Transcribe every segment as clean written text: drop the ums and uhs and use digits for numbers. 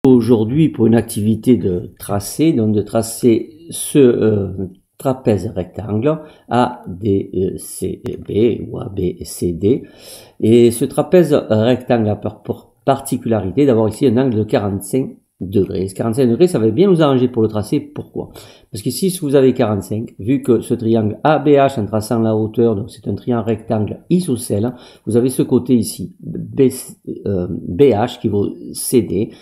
Aujourd'hui, pour une activité de tracé, donc de tracer ce trapèze rectangle ADCB ou ABCD. Et ce trapèze rectangle a pour particularité d'avoir ici un angle de 45 degrés. Ce 45 degrés, ça va bien nous arranger pour le tracé. Pourquoi? Parce qu'ici, si vous avez 45, vu que ce triangle ABH en traçant la hauteur, donc c'est un triangle rectangle isocèle, vous avez ce côté ici, BH qui vaut CD,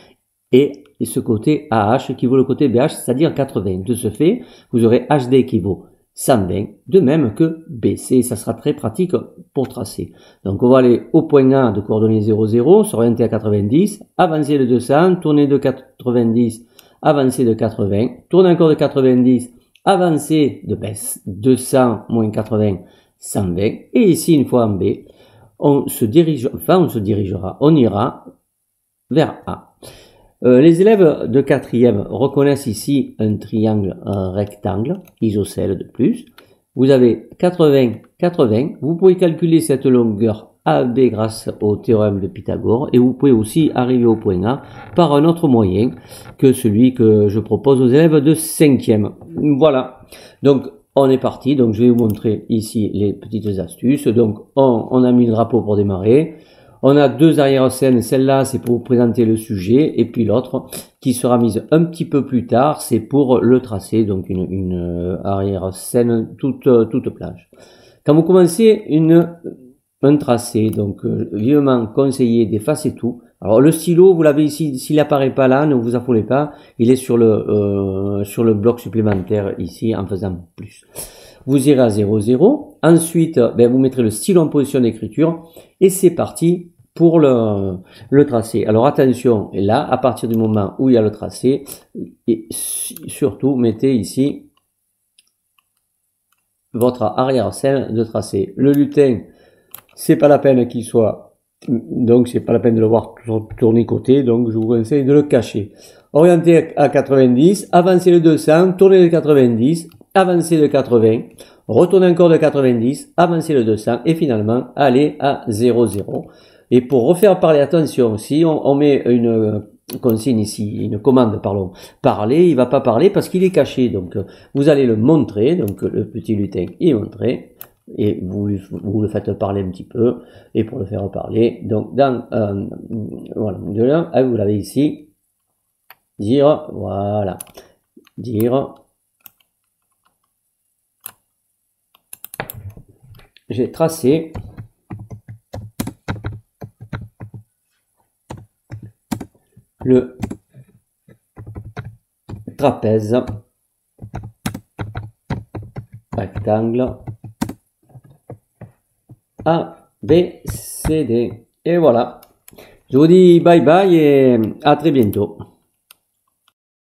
et ce côté AH qui vaut le côté BH, c'est-à-dire 80. De ce fait, vous aurez HD qui vaut 120, de même que BC. Ça sera très pratique pour tracer. Donc on va aller au point A de coordonnées 0, 0, s'orienter à 90, avancer de 200, tourner de 90, avancer de 80, tourner encore de 90, avancer de 200 moins 80, 120. Et ici, une fois en B, on ira vers A. Les élèves de 4e reconnaissent ici un triangle rectangle, isocèle de plus. Vous avez 80, 80. Vous pouvez calculer cette longueur AB grâce au théorème de Pythagore et vous pouvez aussi arriver au point A par un autre moyen que celui que je propose aux élèves de 5e. Voilà. Donc, on est parti. Donc, je vais vous montrer ici les petites astuces. Donc, on a mis le drapeau pour démarrer. On a deux arrière-scènes, celle-là c'est pour vous présenter le sujet, et puis l'autre qui sera mise un petit peu plus tard, c'est pour le tracé, donc une arrière-scène toute plage. Quand vous commencez un tracé, donc vivement conseillé d'effacer tout. Alors le stylo, vous l'avez ici, s'il n'apparaît pas là, ne vous affolez pas, il est sur le bloc supplémentaire ici en faisant plus. Vous irez à 0, 0. Ensuite, vous mettrez le stylo en position d'écriture et c'est parti pour le tracé. Alors attention, et là, à partir du moment où il y a le tracé, et surtout, mettez ici votre arrière-scène de tracé. Le lutin, c'est pas la peine qu'il soit, donc c'est pas la peine de le voir tourner côté, donc je vous conseille de le cacher. Orientez à 90, avancez le 200, tournez le 90, avancez de 80, retournez encore de 90, avancez le 200 et finalement allez à 0, 0. Et pour refaire parler, attention, si on met une consigne ici, une commande, pardon, parler, il va pas parler parce qu'il est caché. Donc vous allez le montrer, donc le petit lutin il est montré et vous le faites parler un petit peu. Et pour le faire parler, donc dans voilà, de là, vous l'avez ici, dire, voilà, dire. J'ai tracé le trapèze rectangle ABCD. Et voilà. Je vous dis bye bye et à très bientôt.